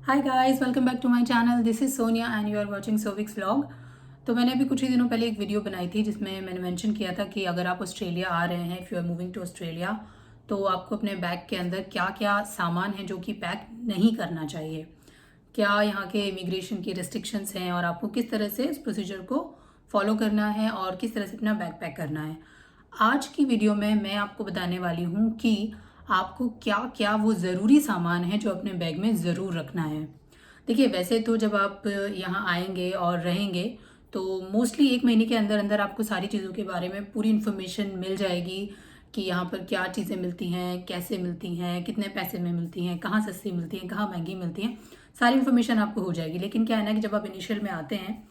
Hi guys, welcome back to my channel. This is Sonia and you are watching Sovik's vlog. तो मैंने अभी कुछ ही दिनों पहले एक वीडियो बनाई थी जिसमें मैंने मेंशन किया था कि अगर आप ऑस्ट्रेलिया आ रहे हैं, if you are moving to Australia, तो आपको अपने बैग के अंदर क्या क्या सामान है जो कि पैक नहीं करना चाहिए, क्या यहाँ के इमिग्रेशन की रिस्ट्रिक्शंस हैं और आपको किस तरह से इस प्रोसीजर को फॉलो करना है और किस तरह से अपना बैग पैक करना है। आज की वीडियो में मैं आपको बताने वाली हूँ कि आपको क्या क्या वो ज़रूरी सामान है जो अपने बैग में ज़रूर रखना है। देखिए, वैसे तो जब आप यहाँ आएंगे और रहेंगे तो मोस्टली 1 महीने के अंदर अंदर आपको सारी चीज़ों के बारे में पूरी इन्फॉर्मेशन मिल जाएगी कि यहाँ पर क्या चीज़ें मिलती हैं, कैसे मिलती हैं, कितने पैसे में मिलती हैं, कहाँ सस्ती मिलती हैं, कहाँ महंगी मिलती हैं। सारी इन्फॉर्मेशन आपको हो जाएगी। लेकिन क्या है ना कि जब आप इनिशियल में आते हैं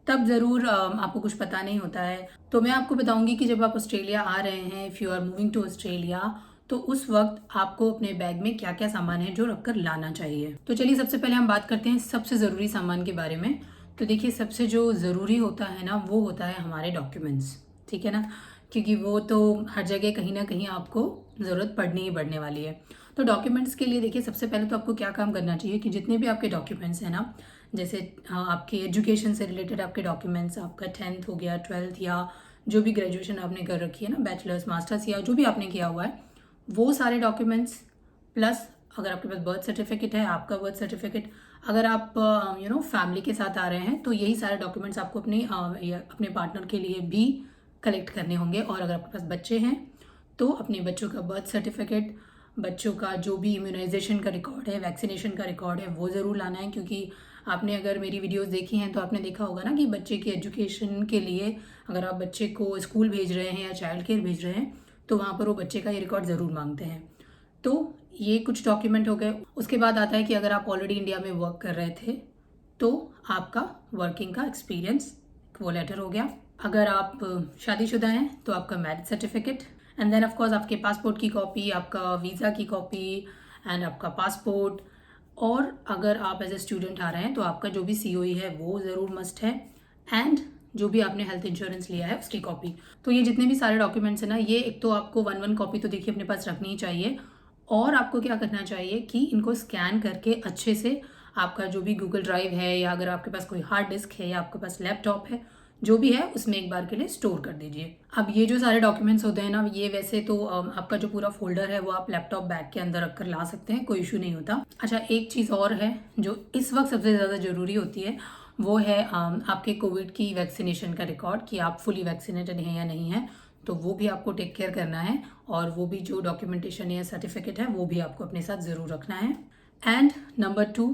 तब ज़रूर आपको कुछ पता नहीं होता है। तो मैं आपको बताऊंगी कि जब आप ऑस्ट्रेलिया आ रहे हैं, if you are moving to Australia, तो उस वक्त आपको अपने बैग में क्या क्या सामान है जो रखकर लाना चाहिए। तो चलिए, सबसे पहले हम बात करते हैं सबसे ज़रूरी सामान के बारे में। तो देखिए, सबसे जो ज़रूरी होता है ना वो होता है हमारे डॉक्यूमेंट्स। ठीक है ना, क्योंकि वो तो हर जगह कहीं ना कहीं आपको ज़रूरत पड़नी ही पड़ने वाली है। तो डॉक्यूमेंट्स के लिए देखिए, सबसे पहले तो आपको क्या काम करना चाहिए कि जितने भी आपके डॉक्यूमेंट्स हैं ना, जैसे आपके एजुकेशन से रिलेटेड आपके डॉक्यूमेंट्स, आपका 10th हो गया, 12th, या जो भी ग्रेजुएशन आपने कर रखी है ना, बैचलर्स, मास्टर्स, या जो भी आपने किया हुआ है, वो सारे डॉक्यूमेंट्स, प्लस अगर आपके पास बर्थ सर्टिफिकेट है, आपका बर्थ सर्टिफिकेट, अगर आप फैमिली के साथ आ रहे हैं तो यही सारे डॉक्यूमेंट्स आपको अपने पार्टनर के लिए भी कलेक्ट करने होंगे। और अगर आपके पास बच्चे हैं तो अपने बच्चों का बर्थ सर्टिफिकेट, बच्चों का जो भी इम्यूनाइजेशन का रिकॉर्ड है, वैक्सीनेशन का रिकॉर्ड है, वो ज़रूर लाना है। क्योंकि आपने अगर मेरी वीडियोस देखी हैं तो आपने देखा होगा ना कि बच्चे की एजुकेशन के लिए अगर आप बच्चे को स्कूल भेज रहे हैं या चाइल्ड केयर भेज रहे हैं तो वहाँ पर वो बच्चे का ये रिकॉर्ड ज़रूर मांगते हैं। तो ये कुछ डॉक्यूमेंट हो गए। उसके बाद आता है कि अगर आप ऑलरेडी इंडिया में वर्क कर रहे थे तो आपका वर्किंग का एक्सपीरियंस, वो लेटर हो गया। अगर आप शादीशुदा हैं तो आपका marriage certificate, and then of course आपके पासपोर्ट की कॉपी, आपका वीज़ा की कॉपी एंड आपका पासपोर्ट। और अगर आप एज ए स्टूडेंट आ रहे हैं तो आपका जो भी COE है वो ज़रूर मस्ट है, एंड जो भी आपने हेल्थ इंश्योरेंस लिया है उसकी कॉपी। तो ये जितने भी सारे डॉक्यूमेंट्स हैं ना, ये एक तो आपको 1 कॉपी तो देखिए अपने पास रखनी ही चाहिए। और आपको क्या करना चाहिए कि इनको स्कैन करके अच्छे से आपका जो भी गूगल ड्राइव है, या अगर आपके पास कोई हार्ड डिस्क है, या आपके पास लैपटॉप है, जो भी है उसमें एक बार के लिए स्टोर कर दीजिए। अब ये जो सारे डॉक्यूमेंट्स होते हैं ना, ये वैसे तो आपका जो पूरा फोल्डर है वो आप लैपटॉप बैग के अंदर रखकर ला सकते हैं, कोई इशू नहीं होता। अच्छा, एक चीज़ और है जो इस वक्त सबसे ज़्यादा ज़रूरी होती है, वो है आपके कोविड की वैक्सीनेशन का रिकॉर्ड, कि आप फुली वैक्सीनेटेड हैं या नहीं है। तो वो भी आपको टेक केयर करना है, और वो भी जो डॉक्यूमेंटेशन या सर्टिफिकेट है वो भी आपको अपने साथ ज़रूर रखना है। एंड नंबर 2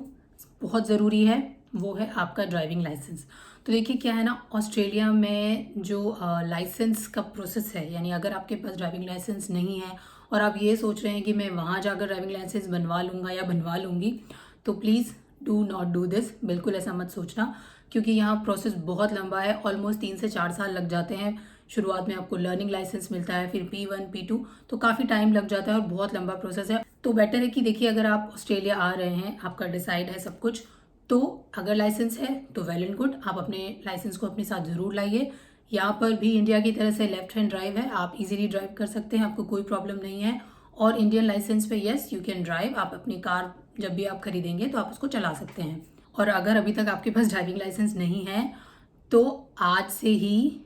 बहुत ज़रूरी है, वो है आपका ड्राइविंग लाइसेंस। तो देखिए, क्या है ना, ऑस्ट्रेलिया में जो लाइसेंस का प्रोसेस है, यानी अगर आपके पास ड्राइविंग लाइसेंस नहीं है और आप ये सोच रहे हैं कि मैं वहाँ जाकर ड्राइविंग लाइसेंस बनवा लूँगा या बनवा लूँगी, तो please do not do this. बिल्कुल ऐसा मत सोचना, क्योंकि यहाँ प्रोसेस बहुत लंबा है। ऑलमोस्ट 3 से 4 साल लग जाते हैं। शुरुआत में आपको लर्निंग लाइसेंस मिलता है, फिर P1 P2, तो काफ़ी टाइम लग जाता है और बहुत लंबा प्रोसेस है। तो बेटर है कि देखिए, अगर आप ऑस्ट्रेलिया आ रहे हैं, आपका डिसाइड है सब कुछ, तो अगर लाइसेंस है तो वेल एंड गुड, आप अपने लाइसेंस को अपने साथ ज़रूर लाइए। यहाँ पर भी इंडिया की तरह से लेफ्ट हैंड ड्राइव है, आप इजीली ड्राइव कर सकते हैं, आपको कोई प्रॉब्लम नहीं है। और इंडियन लाइसेंस पे यस यू कैन ड्राइव, आप अपनी कार जब भी आप खरीदेंगे तो आप उसको चला सकते हैं। और अगर अभी तक आपके पास ड्राइविंग लाइसेंस नहीं है तो आज से ही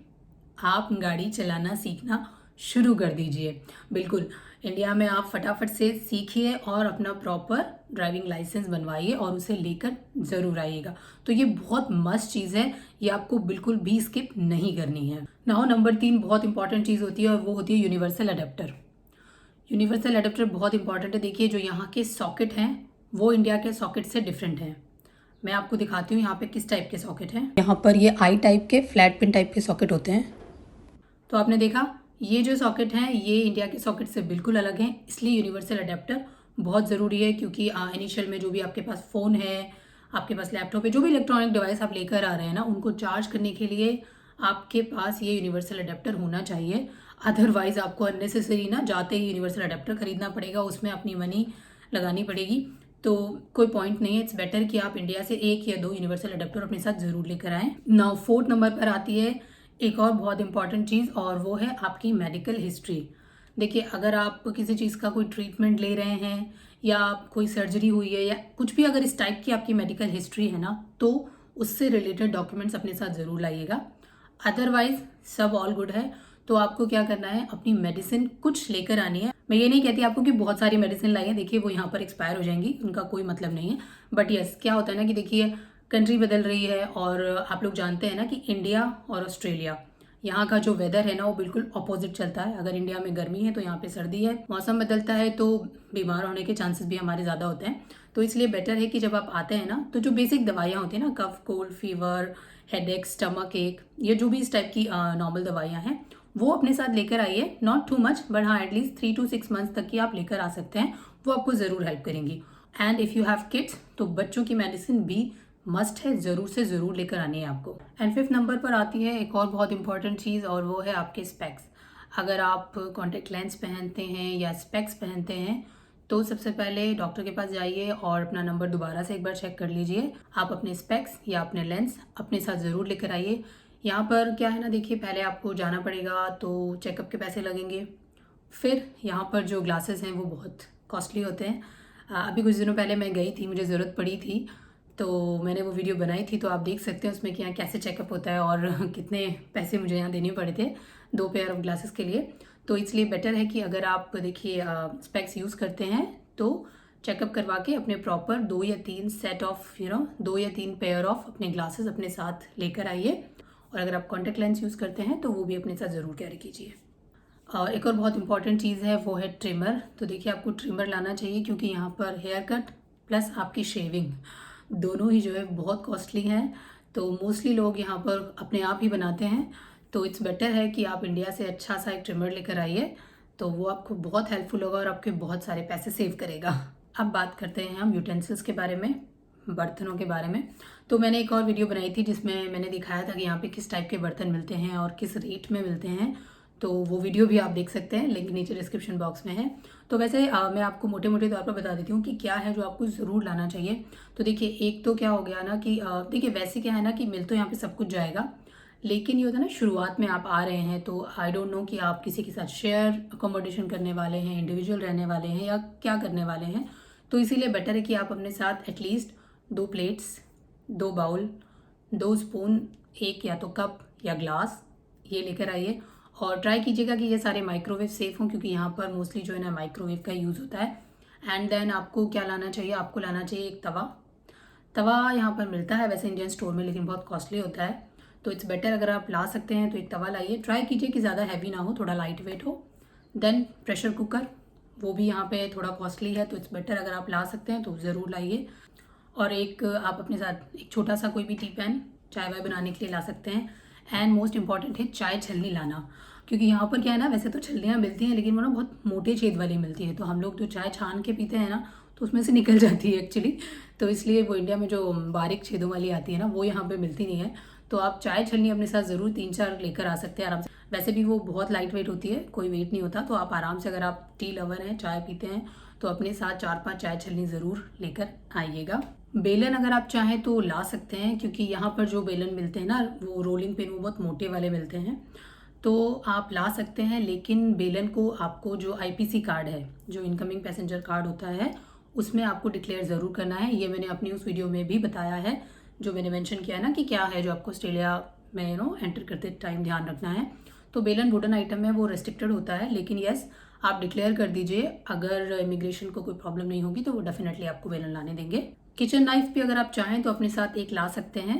आप गाड़ी चलाना सीखना शुरू कर दीजिए। बिल्कुल, इंडिया में आप फटाफट से सीखिए और अपना प्रॉपर ड्राइविंग लाइसेंस बनवाइए और उसे लेकर ज़रूर आइएगा। तो ये बहुत मस्त चीज़ है, ये आपको बिल्कुल भी स्किप नहीं करनी है। नाउ नंबर 3 बहुत इंपॉर्टेंट चीज़ होती है, और वो होती है यूनिवर्सल अडेप्टर। यूनिवर्सल अडेप्टर बहुत इंपॉर्टेंट है। देखिए, जो यहाँ के सॉकेट हैं वो इंडिया के सॉकेट से डिफरेंट हैं। मैं आपको दिखाती हूँ यहाँ पे किस टाइप के सॉकेट हैं। यहाँ पर ये आई टाइप के, फ्लैट पिन टाइप के सॉकेट होते हैं। तो आपने देखा, ये जो सॉकेट हैं ये इंडिया के सॉकेट से बिल्कुल अलग हैं, इसलिए यूनिवर्सल अडेप्टर बहुत ज़रूरी है। क्योंकि इनिशियल में जो भी आपके पास फ़ोन है, आपके पास लैपटॉप है, जो भी इलेक्ट्रॉनिक डिवाइस आप लेकर आ रहे हैं ना, उनको चार्ज करने के लिए आपके पास ये यूनिवर्सल अडेप्टर होना चाहिए। अदरवाइज़ आपको अननेसेसरी ना जाते ही यूनिवर्सल अडेप्टर खरीदना पड़ेगा, उसमें अपनी मनी लगानी पड़ेगी, तो कोई पॉइंट नहीं है। इट्स बेटर कि आप इंडिया से 1 या 2 यूनिवर्सल अडेप्टर अपने साथ ज़रूर लेकर आएँ। नाउ 4th नंबर पर आती है एक और बहुत इंपॉर्टेंट चीज़, और वो है आपकी मेडिकल हिस्ट्री। देखिए, अगर आप किसी चीज़ का कोई ट्रीटमेंट ले रहे हैं या कोई सर्जरी हुई है या कुछ भी अगर इस टाइप की आपकी मेडिकल हिस्ट्री है ना, तो उससे रिलेटेड डॉक्यूमेंट्स अपने साथ ज़रूर लाइएगा। अदरवाइज सब ऑल गुड है। तो आपको क्या करना है, अपनी मेडिसिन कुछ लेकर आनी है। मैं ये नहीं कहती आपको कि बहुत सारी मेडिसिन लाइए, देखिए वो यहाँ पर एक्सपायर हो जाएंगी, उनका कोई मतलब नहीं है। बट यस, क्या होता है ना कि देखिए कंट्री बदल रही है और आप लोग जानते हैं ना कि इंडिया और ऑस्ट्रेलिया, यहाँ का जो वेदर है ना वो बिल्कुल अपोजिट चलता है। अगर इंडिया में गर्मी है तो यहाँ पे सर्दी है, मौसम बदलता है तो बीमार होने के चांसेस भी हमारे ज़्यादा होते हैं। तो इसलिए बेटर है कि जब आप आते हैं ना, तो जो बेसिक दवाइयाँ होती हैं ना, कफ, कोल्ड, फीवर, हेडेक, स्टमक एक, ये जो भी इस टाइप की नॉर्मल दवाइयाँ हैं वो अपने साथ लेकर आइए। नॉट टू मच, बट हाँ एटलीस्ट 3 to 6 मंथ्स तक की आप लेकर आ सकते हैं, वो आपको ज़रूर हेल्प करेंगी। And if you have kids तो बच्चों की मेडिसिन भी मस्ट है, ज़रूर से ज़रूर लेकर आनी है आपको। एंड 5th नंबर पर आती है एक और बहुत इंपॉर्टेंट चीज़, और वो है आपके स्पेक्स। अगर आप कॉन्टेक्ट लेंस पहनते हैं या स्पेक्स पहनते हैं तो सबसे पहले डॉक्टर के पास जाइए और अपना नंबर दोबारा से एक बार चेक कर लीजिए। आप अपने स्पेक्स या अपने लेंस अपने साथ ज़रूर लेकर आइए। यहाँ पर क्या है ना, देखिए पहले आपको जाना पड़ेगा तो चेकअप के पैसे लगेंगे, फिर यहाँ पर जो ग्लासेस हैं वो बहुत कॉस्टली होते हैं। अभी कुछ दिनों पहले मैं गई थी, मुझे ज़रूरत पड़ी थी तो मैंने वो वीडियो बनाई थी, तो आप देख सकते हैं उसमें कि यहाँ कैसे चेकअप होता है और कितने पैसे मुझे यहाँ देने पड़े थे 2 पेयर ऑफ ग्लासेस के लिए। तो इसलिए बेटर है कि अगर आप देखिए स्पेक्स यूज़ करते हैं तो चेकअप करवा के अपने प्रॉपर 2 या 3 सेट ऑफ 2 या 3 पेयर ऑफ अपने ग्लासेस अपने साथ लेकर आइए। और अगर आप कॉन्टेक्ट लेंस यूज़ करते हैं तो वो भी अपने साथ ज़रूर कैरी कीजिए। और एक और बहुत इंपॉर्टेंट चीज़ है वो है ट्रिमर। तो देखिए आपको ट्रिमर लाना चाहिए, क्योंकि यहाँ पर हेयर कट प्लस आपकी शेविंग दोनों ही जो है बहुत कॉस्टली हैं। तो मोस्टली लोग यहाँ पर अपने आप ही बनाते हैं, तो इट्स बेटर है कि आप इंडिया से अच्छा सा एक ट्रिमर लेकर आइए, तो वो आपको बहुत हेल्पफुल होगा और आपके बहुत सारे पैसे सेव करेगा। अब बात करते हैं हम यूटेंसिल्स के बारे में, बर्तनों के बारे में। तो मैंने एक और वीडियो बनाई थी जिसमें मैंने दिखाया था कि यहाँ पे किस टाइप के बर्तन मिलते हैं और किस रेट में मिलते हैं, तो वो वीडियो भी आप देख सकते हैं, लिंक नीचे डिस्क्रिप्शन बॉक्स में है। तो वैसे मैं आपको मोटे मोटे तौर पर बता देती हूँ कि क्या है जो आपको ज़रूर लाना चाहिए। तो देखिए एक तो क्या हो गया ना कि देखिए वैसे क्या है ना कि मिल तो यहाँ पे सब कुछ जाएगा, लेकिन ये होता है ना शुरुआत में आप आ रहे हैं तो आई डोंट नो कि आप किसी के साथ शेयर अकोमोडेशन करने वाले हैं, इंडिविजुअल रहने वाले हैं या क्या करने वाले हैं। तो इसीलिए बेटर है कि आप अपने साथ एटलीस्ट 2 प्लेट्स, 2 बाउल, 2 स्पून, एक या तो कप या ग्लास ये लेकर आइए। और ट्राई कीजिएगा कि ये सारे माइक्रोवेव सेफ़ हों, क्योंकि यहाँ पर मोस्टली जो है ना माइक्रोवेव का यूज़ होता है। एंड देन आपको क्या लाना चाहिए, आपको लाना चाहिए एक तवा। तवा यहाँ पर मिलता है वैसे इंडियन स्टोर में, लेकिन बहुत कॉस्टली होता है, तो इट्स बेटर अगर आप ला सकते हैं तो एक तवा लाइए। ट्राई कीजिए कि ज़्यादा हैवी ना हो, थोड़ा लाइट वेट हो। देन प्रेशर कुकर, वो भी यहाँ पे थोड़ा कॉस्टली है, तो इट्स बेटर अगर आप ला सकते हैं तो ज़रूर लाइए। और एक आप अपने साथ एक छोटा सा कोई भी टी पैन चाय वाय बनाने के लिए ला सकते हैं। एंड मोस्ट इंपॉर्टेंट है चाय छलनी लाना, क्योंकि यहाँ पर क्या है ना, वैसे तो छलनियाँ मिलती हैं लेकिन वो ना बहुत मोटे छेद वाली मिलती है, तो हम लोग जो चाय छान के पीते हैं ना तो उसमें से निकल जाती है एक्चुअली। तो इसलिए वो इंडिया में जो बारीक छेदों वाली आती है ना वो यहाँ पे मिलती नहीं है। तो आप चाय छलनी अपने साथ ज़रूर 3-4 लेकर आ सकते हैं आराम से। वैसे भी वो बहुत लाइट वेट होती है, कोई वेट नहीं होता, तो आप आराम से, अगर आप टी लवर हैं, चाय पीते हैं, तो अपने साथ 4-5 चाय छलनी ज़रूर लेकर आइएगा। बेलन अगर आप चाहें तो ला सकते हैं, क्योंकि यहाँ पर जो बेलन मिलते हैं ना वो रोलिंग पिन वो बहुत मोटे वाले मिलते हैं, तो आप ला सकते हैं। लेकिन बेलन को आपको जो आईपीसी कार्ड है, जो इनकमिंग पैसेंजर कार्ड होता है, उसमें आपको डिक्लेयर ज़रूर करना है। ये मैंने अपनी उस वीडियो में भी बताया है, जो मैंने मेंशन किया है ना कि क्या है जो आपको ऑस्ट्रेलिया में एंटर करते टाइम ध्यान रखना है। तो बेलन वुडन आइटम है, वो रेस्ट्रिक्टेड होता है, लेकिन येस आप डिक्लेयर कर दीजिए। अगर इमिग्रेशन को कोई प्रॉब्लम नहीं होगी तो वो डेफिनेटली आपको बेलन लाने देंगे। किचन नाइफ भी अगर आप चाहें तो अपने साथ एक ला सकते हैं।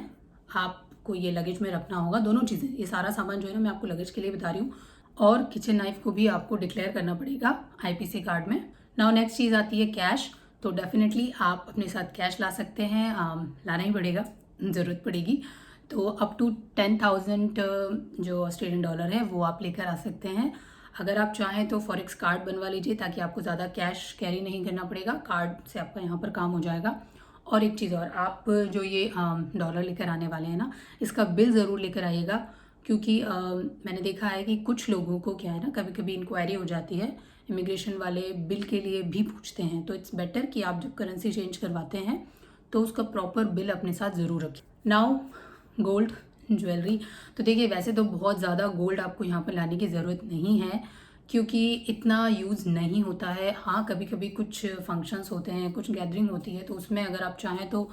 आपको ये लगेज में रखना होगा, दोनों चीज़ें, ये सारा सामान जो है ना मैं आपको लगेज के लिए बता रही हूँ, और किचन नाइफ को भी आपको डिक्लेयर करना पड़ेगा आईपीसी कार्ड में। नाउ नेक्स्ट चीज़ आती है कैश। तो डेफिनेटली आप अपने साथ कैश ला सकते हैं, लाना ही पड़ेगा, ज़रूरत पड़ेगी। तो अप टू 10,000 जो ऑस्ट्रेलियन डॉलर है वो आप लेकर आ सकते हैं। अगर आप चाहें तो फॉरेक्स कार्ड बनवा लीजिए, ताकि आपको ज़्यादा कैश कैरी नहीं करना पड़ेगा, कार्ड से आपका यहाँ पर काम हो जाएगा। और एक चीज़ और, आप जो ये डॉलर लेकर आने वाले हैं ना, इसका बिल ज़रूर लेकर आइएगा, क्योंकि मैंने देखा है कि कुछ लोगों को क्या है ना, कभी कभी इंक्वायरी हो जाती है, इमिग्रेशन वाले बिल के लिए भी पूछते हैं। तो इट्स बेटर कि आप जब करेंसी चेंज करवाते हैं तो उसका प्रॉपर बिल अपने साथ ज़रूर रखें। Now gold jewellery. तो देखिए वैसे तो बहुत ज़्यादा गोल्ड आपको यहाँ पर लाने की ज़रूरत नहीं है, क्योंकि इतना यूज़ नहीं होता है। हाँ, कभी कभी कुछ फंक्शंस होते हैं, कुछ गैदरिंग होती है, तो उसमें अगर आप चाहें तो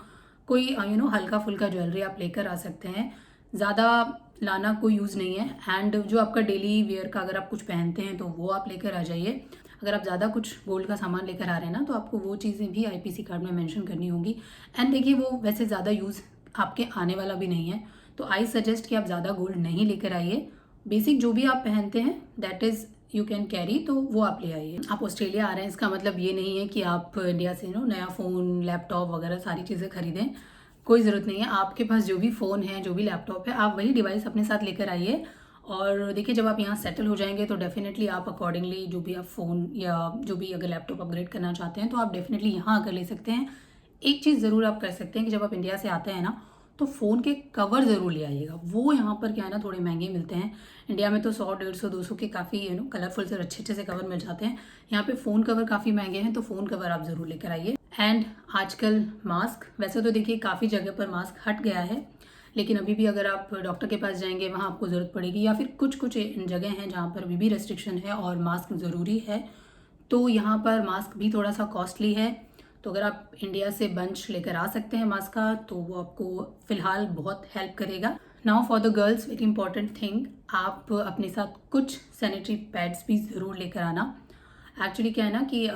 कोई हल्का फुल्का ज्वेलरी आप लेकर आ सकते हैं। ज़्यादा लाना कोई यूज़ नहीं है। एंड जो आपका डेली वेयर का अगर आप कुछ पहनते हैं तो वो आप लेकर आ जाइए। अगर आप ज़्यादा कुछ गोल्ड का सामान लेकर आ रहे हैं ना, तो आपको वो चीज़ें भी आईपीसी कार्ड में मेंशन करनी होंगी। एंड देखिए, वो वैसे ज़्यादा यूज़ आपके आने वाला भी नहीं है, तो आई सजेस्ट कि आप ज़्यादा गोल्ड नहीं लेकर आइए। बेसिक जो भी आप पहनते हैं that is you can carry, तो वो आप ले आइए। आप ऑस्ट्रेलिया आ रहे हैं, इसका मतलब ये नहीं है कि आप इंडिया से नया फ़ोन, लैपटॉप वगैरह सारी चीज़ें खरीदें। कोई ज़रूरत नहीं है। आपके पास जो भी फ़ोन है, जो भी लैपटॉप है, आप वही डिवाइस अपने साथ लेकर आइए। और देखिए, जब आप यहाँ सेटल हो जाएंगे तो डेफिनेटली आप अकॉर्डिंगली जो भी आप फ़ोन या जो भी अगर लैपटॉप अपग्रेड करना चाहते हैं तो आप डेफिनेटली यहाँ आकर ले सकते हैं। एक चीज़ ज़रूर आप कर सकते हैं कि जब आप इंडिया से आते हैं ना, तो फ़ोन के कवर ज़रूर ले आइएगा। वो यहाँ पर क्या है ना, थोड़े महंगे मिलते हैं। इंडिया में तो 100, 150, 200 के काफ़ी कलरफुल से अच्छे अच्छे से कवर मिल जाते हैं। यहाँ पे फ़ोन कवर काफ़ी महंगे हैं, तो फ़ोन कवर आप ज़रूर लेकर आइए। एंड आजकल मास्क, वैसे तो देखिए काफ़ी जगह पर मास्क हट गया है, लेकिन अभी भी अगर आप डॉक्टर के पास जाएंगे वहाँ आपको ज़रूरत पड़ेगी, या फिर कुछ कुछ जगह हैं जहाँ पर अभी भी रेस्ट्रिक्शन है और मास्क ज़रूरी है, तो यहाँ पर मास्क भी थोड़ा सा कॉस्टली है। तो अगर आप इंडिया से बंच लेकर आ सकते हैं मास्क का, तो वो आपको फ़िलहाल बहुत हेल्प करेगा। Now for the girls, very important thing, आप अपने साथ कुछ सैनिटरी पैड्स भी ज़रूर लेकर आना। एक्चुअली क्या है ना कि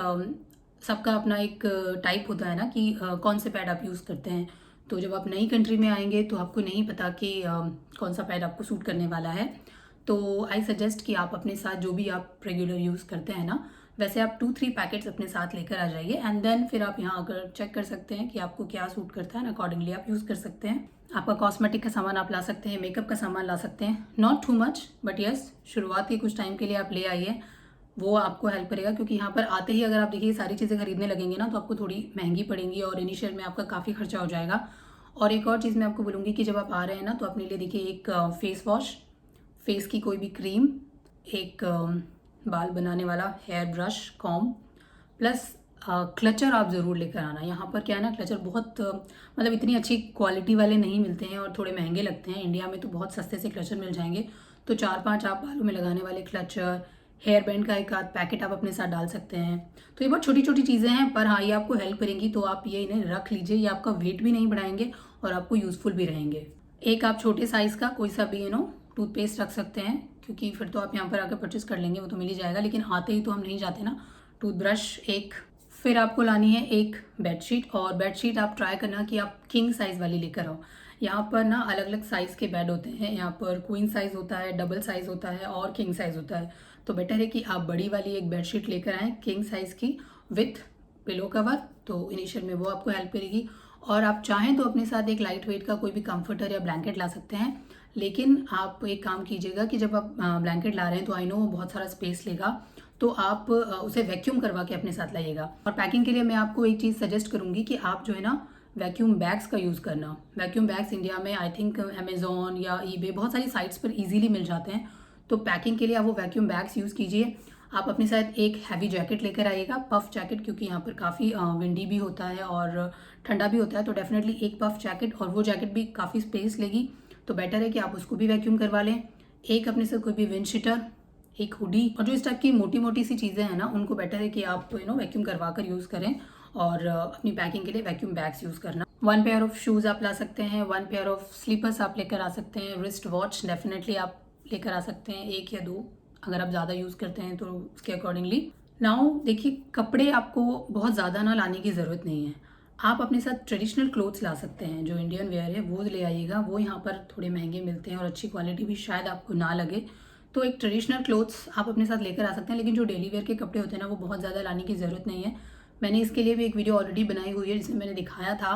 सबका अपना एक टाइप होता है ना कि कौन से पैड आप यूज़ करते हैं। तो जब आप नई कंट्री में आएंगे तो आपको नहीं पता कि कौन सा पैड आपको सूट करने वाला है। तो आई सजेस्ट कि आप अपने साथ जो भी आप रेगुलर यूज़ करते हैं ना, वैसे आप 2-3 पैकेट्स अपने साथ लेकर आ जाइए। एंड देन फिर आप यहाँ आकर चेक कर सकते हैं कि आपको क्या सूट करता है, अकॉर्डिंगली आप यूज़ कर सकते हैं। आपका कॉस्मेटिक का सामान आप ला सकते हैं, मेकअप का सामान ला सकते हैं, not too much but yes, शुरुआत के कुछ टाइम के लिए आप ले आइए, वो आपको हेल्प करेगा। क्योंकि यहाँ पर आते ही अगर आप देखिए सारी चीज़ें खरीदने लगेंगे ना, तो आपको थोड़ी महंगी पड़ेंगी और इनिशियल में आपका काफ़ी खर्चा हो जाएगा। और एक और चीज़ मैं आपको बोलूँगी कि जब आप आ रहे हैं ना, तो अपने लिए देखिए एक फेस वॉश, फेस की कोई भी क्रीम, एक बाल बनाने वाला hair brush, comb, plus clutcher आप ज़रूर लेकर आना। यहाँ पर क्या है ना, क्लचर बहुत मतलब इतनी अच्छी क्वालिटी वाले नहीं मिलते हैं और थोड़े महंगे लगते हैं। इंडिया में तो बहुत सस्ते से क्लचर मिल जाएंगे। तो 4-5 आप बालों में लगाने वाले क्लचर, हेयर बैंड का एक आध पैकेट आप अपने साथ डाल सकते हैं। तो ये बहुत छोटी छोटी चीज़ें हैं, पर हाँ, ये आपको हेल्प करेंगी, तो आप ये इन्हें रख लीजिए। ये आपका वेट भी नहीं बढ़ाएंगे और आपको यूज़फुल भी रहेंगे। एक आप छोटे साइज़ का कोई सा भी टूथपेस्ट रख सकते हैं, क्योंकि फिर तो आप यहाँ पर आकर परचेस कर लेंगे, वो तो मिल ही जाएगा, लेकिन आते ही तो हम नहीं जाते ना। टूथब्रश एक, फिर आपको लानी है एक बेडशीट, और बेडशीट आप ट्राई करना कि आप किंग साइज़ वाली लेकर आओ। यहाँ पर ना अलग अलग साइज़ के बेड होते हैं। यहाँ पर क्वीन साइज़ होता है, डबल साइज़ होता है और किंग साइज़ होता है। तो बेटर है कि आप बड़ी वाली एक बेडशीट लेकर आएँ किंग साइज़ की, विथ पिलो कवर। तो इनिशियल में वो आपको हेल्प करेगी। और आप चाहें तो अपने साथ एक लाइट वेट का कोई भी कंफर्टर या ब्लैंकेट ला सकते हैं, लेकिन आप एक काम कीजिएगा कि जब आप ब्लैंकेट ला रहे हैं तो आई नो वो बहुत सारा स्पेस लेगा, तो आप उसे वैक्यूम करवा के अपने साथ लाइएगा। और पैकिंग के लिए मैं आपको एक चीज़ सजेस्ट करूंगी कि आप जो है ना, वैक्यूम बैग्स का यूज़ करना। वैक्यूम बैग्स इंडिया में आई थिंक अमेजोन या ईबे बहुत सारी साइट्स पर इजीली मिल जाते हैं। तो पैकिंग के लिए आप वो वैक्यूम बैग्स यूज़ कीजिए। आप अपने साथ एक हैवी जैकेट लेकर आइएगा, पफ जैकेट, क्योंकि यहाँ पर काफ़ी विंडी भी होता है और ठंडा भी होता है। तो डेफिनेटली एक पफ जैकेट, और वो जैकेट भी काफ़ी स्पेस लेगी, तो बेटर है कि आप उसको भी वैक्यूम करवा लें। एक अपने साथ कोई भी विंड शीटर, एक हुडी, और जो इस टाइप की मोटी मोटी सी चीज़ें हैं ना, उनको बेटर है कि आप वैक्यूम करवा कर यूज़ करें। और अपनी पैकिंग के लिए वैक्यूम बैग्स यूज़ करना। 1 पेयर ऑफ शूज़ आप ला सकते हैं, 1 पेयर ऑफ स्लीपर्स आप लेकर आ सकते हैं, रिस्ट वॉच डेफिनेटली आप लेकर आ सकते हैं, 1 या 2, अगर आप ज़्यादा यूज़ करते हैं तो उसके अकॉर्डिंगली। नाउ देखिए, कपड़े आपको बहुत ज़्यादा ना लाने की ज़रूरत नहीं है। आप अपने साथ ट्रेडिशनल क्लोथ्स ला सकते हैं, जो इंडियन वेयर है वो ले आइएगा। वो यहाँ पर थोड़े महंगे मिलते हैं और अच्छी क्वालिटी भी शायद आपको ना लगे। तो एक ट्रेडिशनल क्लोथ्स आप अपने साथ लेकर आ सकते हैं, लेकिन जो डेली वेयर के कपड़े होते हैं ना, वो बहुत ज़्यादा लाने की ज़रूरत नहीं है। मैंने इसके लिए भी एक वीडियो ऑलरेडी बनाई हुई है, जिसमें मैंने दिखाया था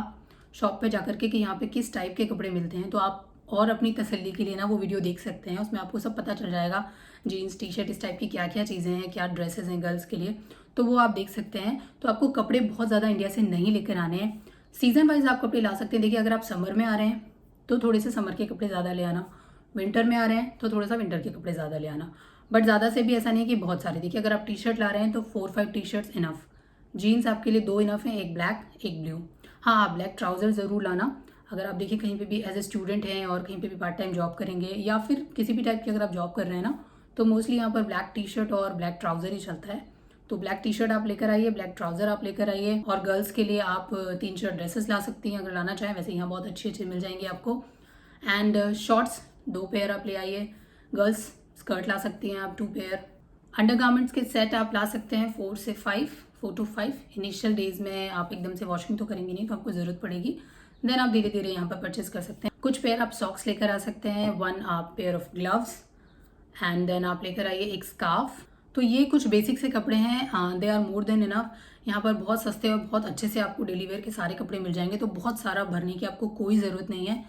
शॉप पे जाकर के कि यहाँ पे किस टाइप के कपड़े मिलते हैं। तो आप और अपनी तसल्ली के लिए ना वो वीडियो देख सकते हैं, उसमें आपको सब पता चल जाएगा, जीन्स, टी शर्ट, इस टाइप की क्या क्या चीज़ें हैं, क्या ड्रेसेस हैं गर्ल्स के लिए, तो वो आप देख सकते हैं। तो आपको कपड़े बहुत ज़्यादा इंडिया से नहीं लेकर आने हैं। सीज़न वाइज आप कपड़े ला सकते हैं। देखिए, अगर आप समर में आ रहे हैं तो थोड़े से समर के कपड़े ज़्यादा ले आना, विंटर में आ रहे हैं तो थोड़ा सा विंटर के कपड़े ज़्यादा ले आना, बट ज़्यादा से भी ऐसा नहीं कि बहुत सारे। देखिए, अगर आप टी शर्ट ला रहे हैं तो 4-5 टी शर्ट्स इनफ, जीन्स आपके लिए 2 इनफ है, एक ब्लैक एक ब्लू। हाँ, आप ब्लैक ट्राउज़र ज़रूर लाना। अगर आप देखिए कहीं पे भी एज ए स्टूडेंट हैं और कहीं पे भी पार्ट टाइम जॉब करेंगे, या फिर किसी भी टाइप की अगर आप जॉब कर रहे हैं ना, तो मोस्टली यहाँ पर ब्लैक टी शर्ट और ब्लैक ट्राउज़र ही चलता है। तो ब्लैक टी शर्ट आप लेकर आइए, ब्लैक ट्राउज़र आप लेकर आइए, और गर्ल्स के लिए आप 3-4 ड्रेसेस ला सकती हैं अगर लाना चाहें, वैसे यहाँ बहुत अच्छी अच्छी मिल जाएंगी आपको। एंड शॉर्ट्स 2 पेयर आप ले आइए। गर्ल्स स्कर्ट ला सकती हैं आप 2 पेयर। अंडरगारमेंट्स के सेट आप ला सकते हैं 4 to 5। इनिशियल डेज में आप एकदम से वॉशिंग तो करेंगे नहीं, तो आपको ज़रूरत पड़ेगी, देन आप धीरे धीरे यहाँ पर परचेज कर सकते हैं। कुछ पेयर आप सॉक्स लेकर आ सकते हैं, 1 आप pair of gloves, and then आप लेकर आइए एक स्कार्फ। तो ये कुछ बेसिक से कपड़े हैं, they are more than enough. यहाँ पर बहुत सस्ते और बहुत अच्छे से आपको डेली वेयर के सारे कपड़े मिल जाएंगे, तो बहुत सारा भरने की आपको कोई ज़रूरत नहीं है।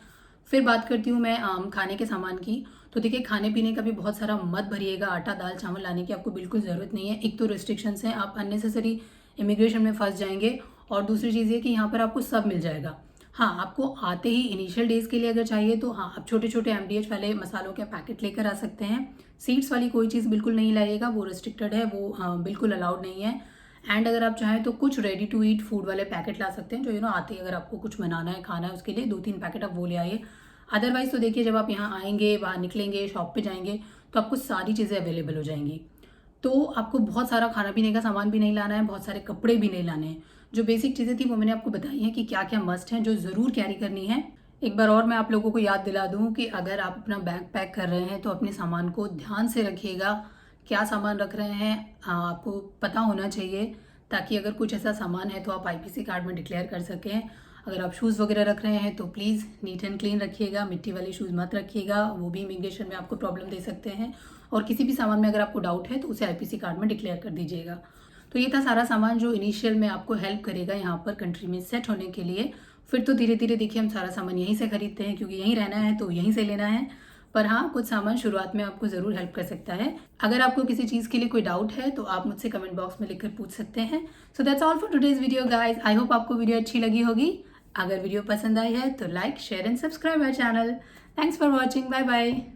फिर बात करती हूँ मैं खाने के सामान की। तो देखिए, खाने पीने का भी बहुत सारा मत भरिएगा, आटा दाल चावल लाने की आपको बिल्कुल ज़रूरत नहीं है। एक तो रिस्ट्रिक्शंस हैं, आप अननेसेसरी इमिग्रेशन में फंस जाएंगे, और दूसरी चीज़ ये कि यहाँ पर आपको सब मिल जाएगा। हाँ, आपको आते ही इनिशियल डेज के लिए अगर चाहिए तो हाँ, आप छोटे छोटे MDH वाले मसालों के पैकेट लेकर आ सकते हैं। सीड्स वाली कोई चीज़ बिल्कुल नहीं लाइएगा, वो रिस्ट्रिक्टेड है, वो बिल्कुल अलाउड नहीं है। एंड अगर आप चाहें तो कुछ रेडी टू ईट फूड वाले पैकेट ला सकते हैं, जो आते ही अगर आपको कुछ बनाना है, खाना है, उसके लिए 2-3 पैकेट आप वो ले आइए। अदरवाइज तो देखिए, जब आप यहाँ आएंगे, बाहर निकलेंगे, शॉप पे जाएंगे, तो आपको सारी चीज़ें अवेलेबल हो जाएंगी। तो आपको बहुत सारा खाना पीने का सामान भी नहीं लाना है, बहुत सारे कपड़े भी नहीं लाने हैं। जो बेसिक चीज़ें थी वो मैंने आपको बताई हैं कि क्या क्या मस्ट हैं, जो ज़रूर कैरी करनी है। एक बार और मैं आप लोगों को याद दिला दूं कि अगर आप अपना बैग पैक कर रहे हैं तो अपने सामान को ध्यान से रखिएगा। क्या सामान रख रहे हैं आपको पता होना चाहिए, ताकि अगर कुछ ऐसा सामान है तो आप IPC कार्ड में डिक्लेयर कर सकें। अगर आप शूज़ वगैरह रख रहे हैं तो प्लीज़ नीट एंड क्लीन रखिएगा, मिट्टी वाले शूज़ मत रखिएगा, वो भी इमिग्रेशन में आपको प्रॉब्लम दे सकते हैं। और किसी भी सामान में अगर आपको डाउट है तो उसे IPC कार्ड में डिक्लेयर कर दीजिएगा। तो ये था सारा सामान जो इनिशियल में आपको हेल्प करेगा यहाँ पर कंट्री में सेट होने के लिए। फिर तो धीरे धीरे देखिए, हम सारा सामान यहीं से खरीदते हैं, क्योंकि यहीं रहना है तो यहीं से लेना है। पर हाँ, कुछ सामान शुरुआत में आपको ज़रूर हेल्प कर सकता है। अगर आपको किसी चीज़ के लिए कोई डाउट है तो आप मुझसे कमेंट बॉक्स में लिखकर पूछ सकते हैं। So that's all for today's video guys. I hope आपको वीडियो अच्छी लगी होगी। अगर वीडियो पसंद आई है तो like, share and subscribe my channel. Thanks for watching. Bye bye.